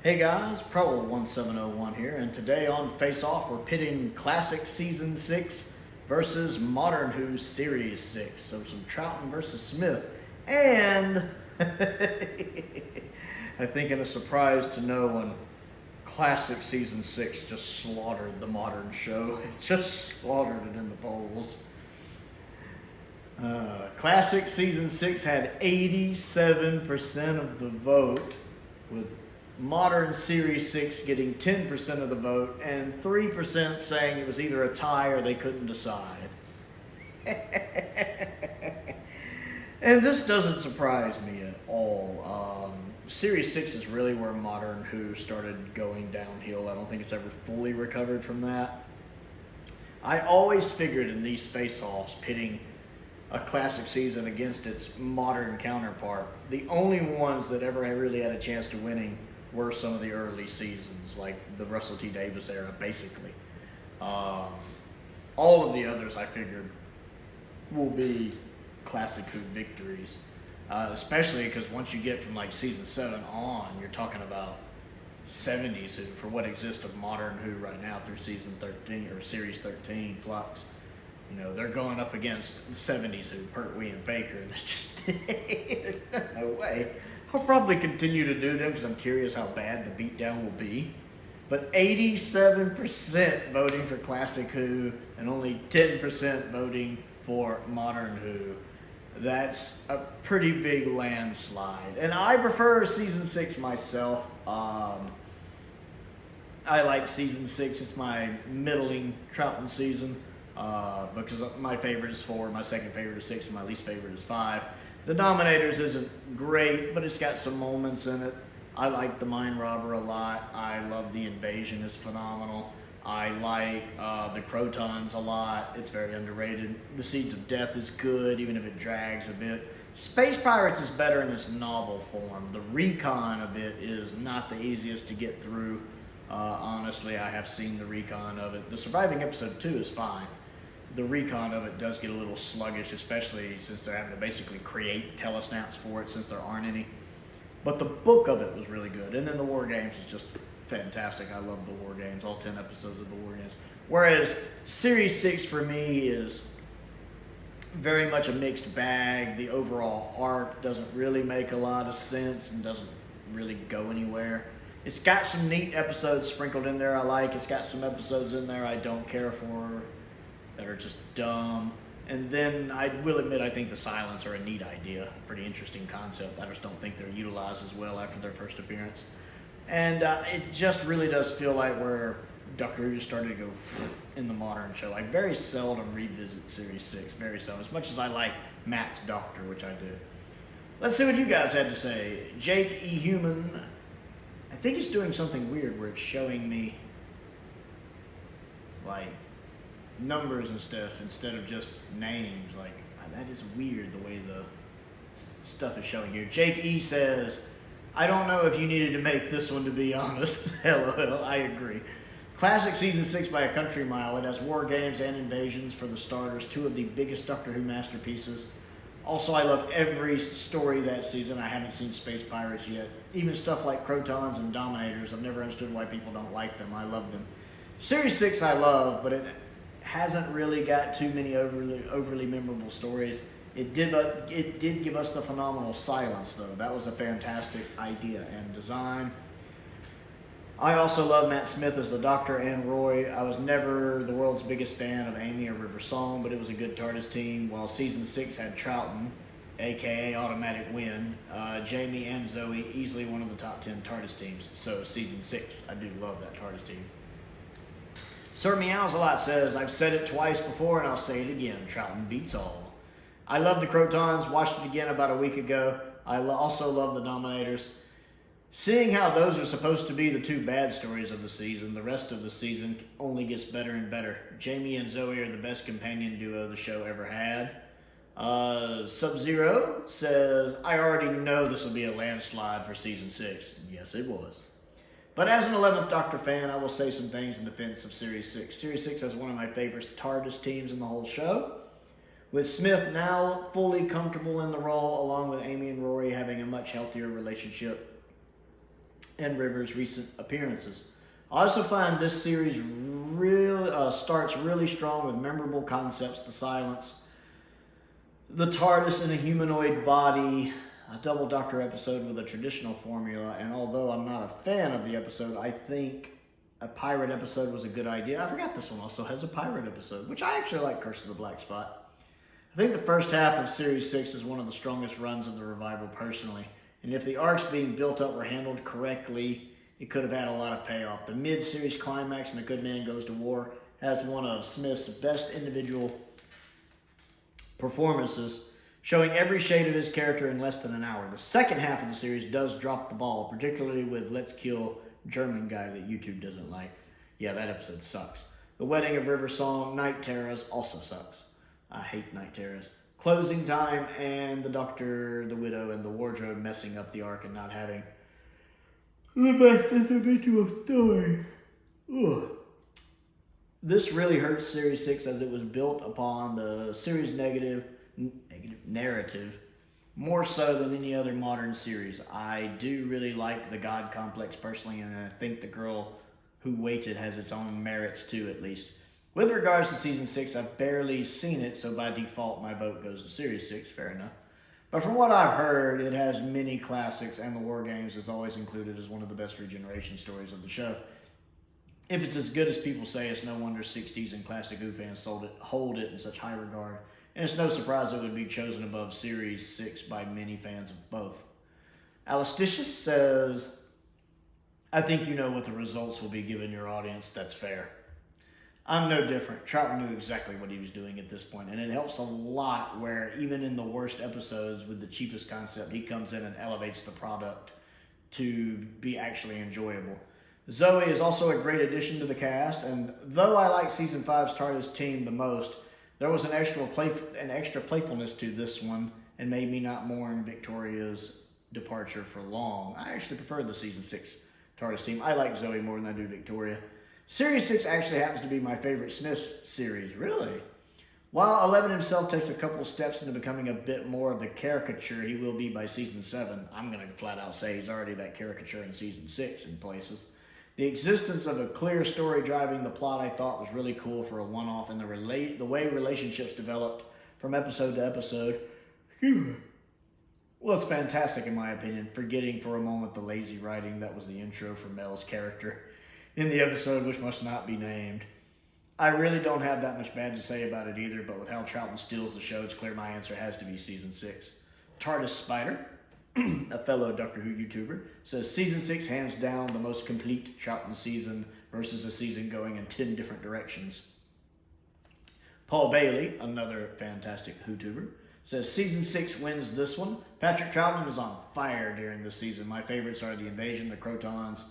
Hey guys, Prowl 1701 here, and today on Face Off we're pitting Classic Season 6 versus Modern Who Series 6. So some Trouton versus Smith, and I think in a surprise to no one, Classic Season 6 just slaughtered the Modern show. It just slaughtered it in the polls. Classic Season 6 had 87% of the vote, with Modern Series 6 getting 10% of the vote, and 3% saying it was either a tie or they couldn't decide. And this doesn't surprise me at all. Series 6 is really where Modern Who started going downhill. I don't think it's ever fully recovered from that. I always figured in these face-offs, pitting a classic season against its modern counterpart, the only ones that ever really had a chance to winning were some of the early seasons, like the Russell T. Davis era, basically. All of the others, I figured, will be Classic Who victories, especially because once you get from like season 7 on, you're talking about 70s Who, for what exists of Modern Who right now through season 13 or series 13 Flux. You know, they're going up against the 70s Who, Pertwee and Baker, and there's just no way. I'll probably continue to do them because I'm curious how bad the beatdown will be. But 87% voting for Classic Who and only 10% voting for Modern Who. That's a pretty big landslide. And I prefer season 6 myself. I like season 6. It's my middling Trouton season. Because my favorite is 4, my second favorite is 6, and my least favorite is 5. The Dominators isn't great, but it's got some moments in it. I like the Mine Robber a lot. I love the Invasion, is phenomenal. I like the Crotons a lot. It's very underrated. The Seeds of Death is good, even if it drags a bit. Space Pirates is better in its novel form. The recon of it is not the easiest to get through. Honestly, I have seen the recon of it. The Surviving Episode 2 is fine. The recon of it does get a little sluggish, especially since they're having to basically create telesnaps for it since there aren't any. But the book of it was really good. And then the War Games is just fantastic. I love the War Games, all 10 episodes of the War Games. Whereas Series 6 for me is very much a mixed bag. The overall arc doesn't really make a lot of sense and doesn't really go anywhere. It's got some neat episodes sprinkled in there I like. It's got some episodes in there I don't care for that are just dumb. And then I will admit I think the Silents are a neat idea, pretty interesting concept. I just don't think they're utilized as well after their first appearance. And it just really does feel like where Doctor Who just started to go in the modern show. I very seldom revisit Series 6, very seldom, as much as I like Matt's Doctor, which I do. Let's see what you guys had to say. Jake E. Human, I think it's doing something weird where it's showing me like numbers and stuff instead of just names. Like, that is weird the way the stuff is showing here. Jake E says, I don't know if you needed to make this one, to be honest. LOL, I agree. Classic Season 6 by a country mile. It has War Games and Invasions for the starters, 2 of the biggest Doctor Who masterpieces. Also, I love every story that season. I haven't seen Space Pirates yet. Even stuff like Crotons and Dominators. I've never understood why people don't like them. I love them. Series 6 I love, but it hasn't really got too many overly memorable stories. It did give us the phenomenal Silence, though. That was a fantastic idea and design. I also love Matt Smith as the Doctor and Roy. I was never the world's biggest fan of Amy or River Song, but it was a good TARDIS team, while Season 6 had Trouton, a.k.a. Automatic Win, Jamie and Zoe, easily one of the top 10 TARDIS teams. So Season 6, I do love that TARDIS team. Sir Meows a Lot says, I've said it twice before and I'll say it again, Trouton beats all. I love the Crotons, watched it again about a week ago. I also love the Dominators. Seeing how those are supposed to be the 2 bad stories of the season, the rest of the season only gets better and better. Jamie and Zoe are the best companion duo the show ever had. Sub-Zero says, I already know this will be a landslide for Season 6. Yes, it was. But as an 11th Doctor fan, I will say some things in defense of Series 6. Series 6 has one of my favorite TARDIS teams in the whole show. With Smith now fully comfortable in the role, along with Amy and Rory having a much healthier relationship, and River's recent appearances. I also find this series starts really strong with memorable concepts to silence the TARDIS in a humanoid body, a double Doctor episode with a traditional formula, and although I'm not a fan of the episode, I think a pirate episode was a good idea. I forgot this one also has a pirate episode, which I actually like Curse of the Black Spot. I think the first half of Series 6 is one of the strongest runs of the revival personally, and if the arcs being built up were handled correctly, it could have had a lot of payoff. The mid-series climax in A Good Man Goes to War has one of Smith's best individual performances, showing every shade of his character in less than an hour. The second half of the series does drop the ball, particularly with Let's Kill German Guy that YouTube doesn't like. Yeah, that episode sucks. The Wedding of River Song, Night Terrors also sucks. I hate Night Terrors. Closing Time, and the Doctor, the Widow, and the Wardrobe messing up the arc and not having the best individual story. Ugh. This really hurts Series 6 as it was built upon the series negative narrative more so than any other modern series. I do really like the God Complex personally, and I think The Girl Who Waited has its own merits too, at least. With regards to Season 6, I've barely seen it, so by default my vote goes to Series 6, fair enough. But from what I've heard, it has many classics, and the War Games is always included as one of the best regeneration stories of the show. If it's as good as people say, it's no wonder 60s and classic Who fans hold it in such high regard, and it's no surprise it would be chosen above Series 6 by many fans of both. Alisticious says, I think you know what the results will be given your audience. That's fair. I'm no different. Trout knew exactly what he was doing at this point, and it helps a lot where even in the worst episodes with the cheapest concept, he comes in and elevates the product to be actually enjoyable. Zoe is also a great addition to the cast, and though I like Season 5's TARDIS team the most, there was an extra playfulness to this one and made me not mourn Victoria's departure for long. I actually prefer the Season 6 TARDIS team. I like Zoe more than I do Victoria. Series 6 actually happens to be my favorite Smith series, really. While 11 himself takes a couple steps into becoming a bit more of the caricature he will be by Season 7, I'm going to flat out say he's already that caricature in Season 6 in places. The existence of a clear story driving the plot I thought was really cool for a one-off, and the way relationships developed from episode to episode, well, it's fantastic in my opinion, forgetting for a moment the lazy writing that was the intro for Mel's character in the episode, which must not be named. I really don't have that much bad to say about it either, but with how Troughton steals the show, it's clear my answer has to be Season 6. TARDIS Spider, a fellow Doctor Who YouTuber, says Season 6 hands down the most complete Troughton season versus a season going in 10 different directions. Paul Bailey, another fantastic Who-tuber, says Season 6 wins this one. Patrick Troughton is on fire during this season. My favorites are The Invasion, The Crotons,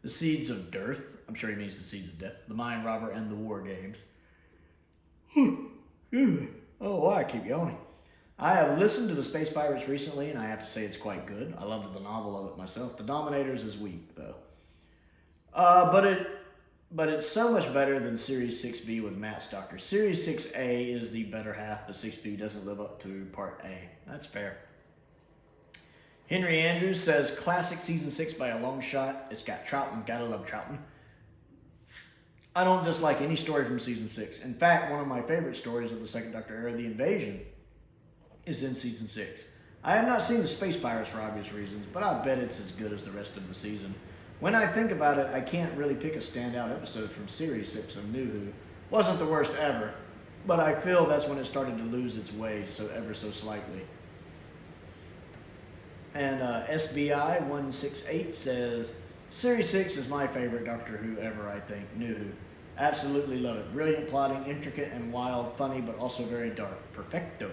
The Seeds of Dearth, I'm sure he means The Seeds of Death, The Mind Robber, and The War Games. Oh, I keep yawning. I have listened to The Space Pirates recently, and I have to say it's quite good. I loved the novel of it myself. The Dominators is weak, though. But it's so much better than Series 6B with Matt's Doctor. Series 6A is the better half, but 6B doesn't live up to Part A. That's fair. Henry Andrews says, classic Season 6 by a long shot. It's got Troughton. Gotta love Troughton. I don't dislike any story from Season 6. In fact, one of my favorite stories of the Second Doctor era, The Invasion, is in Season 6. I have not seen The Space Pirates for obvious reasons, but I bet it's as good as the rest of the season. When I think about it, I can't really pick a standout episode from Series 6 of New Who. Wasn't the worst ever, but I feel that's when it started to lose its way ever so slightly. And SBI 168 says, Series 6 is my favorite Doctor Who ever, I think. New Who. Absolutely love it. Brilliant plotting, intricate and wild, funny, but also very dark. Perfecto.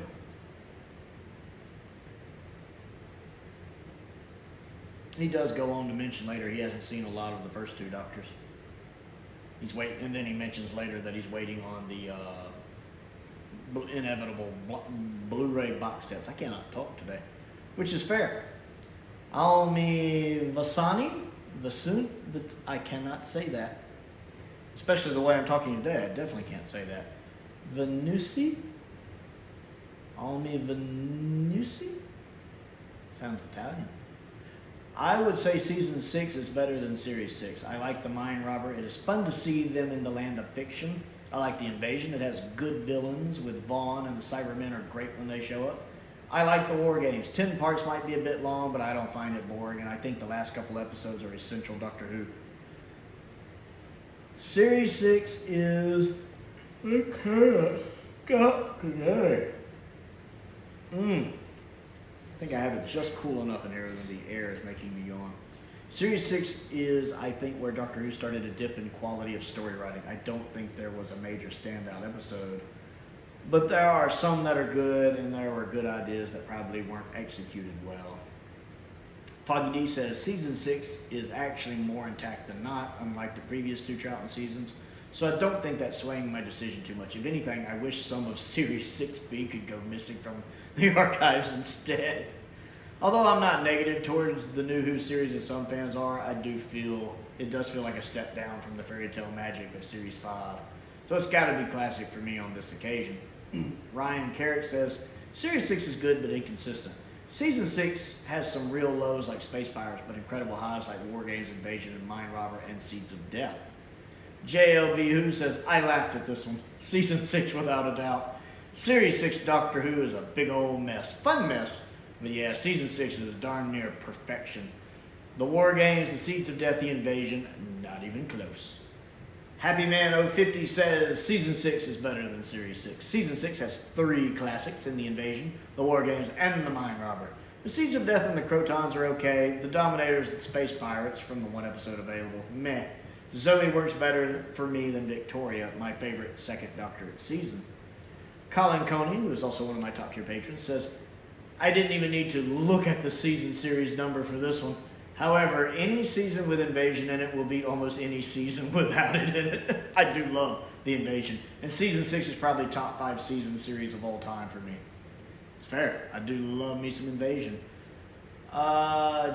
He does go on to mention later he hasn't seen a lot of the first two Doctors. He's waiting, and then he mentions later that he's waiting on the inevitable Blu-ray box sets. I cannot talk today, which is fair. Almi Vasani, I cannot say that, especially the way I'm talking today. I definitely can't say that. Venusi, Almi Venusi, sounds Italian. I would say season 6 is better than series 6. I like the Mind Robber. It is fun to see them in the land of fiction. I like the Invasion. It has good villains with Vaughn, and the Cybermen are great when they show up. I like the War Games. 10 parts might be a bit long, but I don't find it boring, and I think the last couple episodes are essential Doctor Who. Series 6 is... I think I have it just cool enough in here that the air is making me yawn. Series 6 is, I think, where Doctor Who started to dip in quality of story writing. I don't think there was a major standout episode, but there are some that are good, and there were good ideas that probably weren't executed well. Foggy D says, Season 6 is actually more intact than not, unlike the previous 2 Troughton seasons, so I don't think that's swaying my decision too much. If anything, I wish some of Series 6B could go missing from the archives instead. Although I'm not negative towards the new Who series as some fans are, I do feel, it does feel like a step down from the fairy tale magic of Series 5. So it's got to be classic for me on this occasion. Ryan Carrick says, Series 6 is good but inconsistent. Season 6 has some real lows like Space Pirates, but incredible highs like War Games, Invasion, and Mind Robber, and Seeds of Death. JLBWHO says, I laughed at this one. Season 6 without a doubt. Series 6 Doctor Who is a big old mess. Fun mess. But yeah, Season 6 is darn near perfection. The War Games, the Seeds of Death, the Invasion, not even close. Happy Man 050 says Season 6 is better than Series 6. Season 6 has 3 classics in the Invasion, the War Games, and the Mind Robber. The Seeds of Death and the Crotons are okay. The Dominators and Space Pirates, from the 1 episode available, meh. Zoe works better for me than Victoria, my favorite second Doctor season. Colin Coney, who is also one of my top tier patrons, says, I didn't even need to look at the season series number for this one. However, any season with Invasion in it will beat almost any season without it in it. I do love the Invasion. And season 6 is probably top 5 season series of all time for me. It's fair. I do love me some Invasion.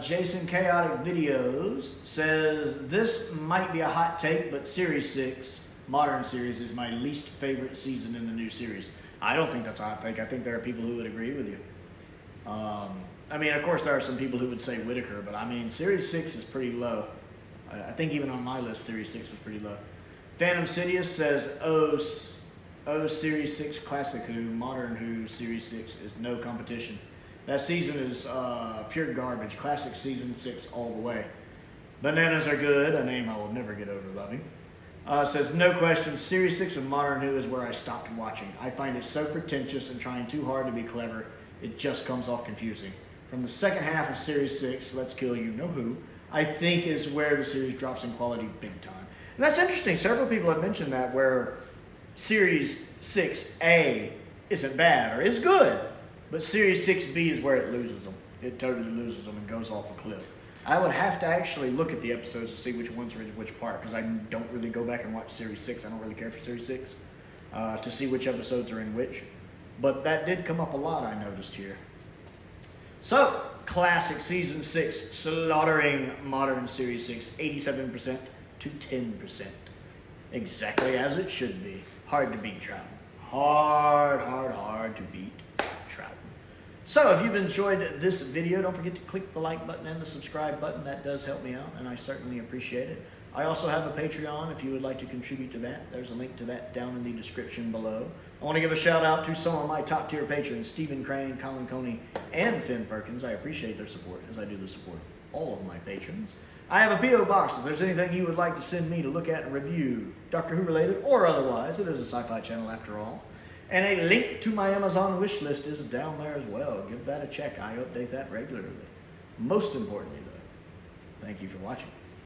Jason Chaotic Videos says, this might be a hot take, but Series 6, modern series, is my least favorite season in the new series. I don't think that's a hot take. I think there are people who would agree with you. I mean, of course, there are some people who would say Whitaker, but I mean, Series 6 is pretty low. I think even on my list, Series 6 was pretty low. Phantom Sidious says, Series 6 Classic Who, Modern Who, Series 6 is no competition. That season is pure garbage. Classic Season 6 all the way. Bananas Are Good, a name I will never get over loving. Says, no question, Series 6 of Modern Who is where I stopped watching. I find it so pretentious and trying too hard to be clever, it just comes off confusing. From the second half of Series 6, Let's Kill You Know Who, I think is where the series drops in quality big time. And that's interesting. Several people have mentioned that, where Series 6A isn't bad or is good, but Series 6B is where it loses them. It totally loses them and goes off a cliff. I would have to actually look at the episodes to see which ones are in which part, because I don't really go back and watch Series 6. I don't really care for Series 6 to see which episodes are in which. But that did come up a lot, I noticed here. So, classic Season 6 slaughtering modern Series 6, 87% to 10%. Exactly as it should be. Hard to beat Troughton. Hard to beat Troughton. So, if you've enjoyed this video, don't forget to click the like button and the subscribe button. That does help me out, and I certainly appreciate it. I also have a Patreon if you would like to contribute to that. There's a link to that down in the description below. I want to give a shout out to some of my top tier patrons, Stephen Crane, Colin Coney, and Finn Perkins. I appreciate their support, as I do the support of all of my patrons. I have a P.O. box if there's anything you would like to send me to look at and review, Doctor Who related or otherwise. It is a sci-fi channel after all. And a link to my Amazon wish list is down there as well. Give that a check. I update that regularly. Most importantly, though, thank you for watching.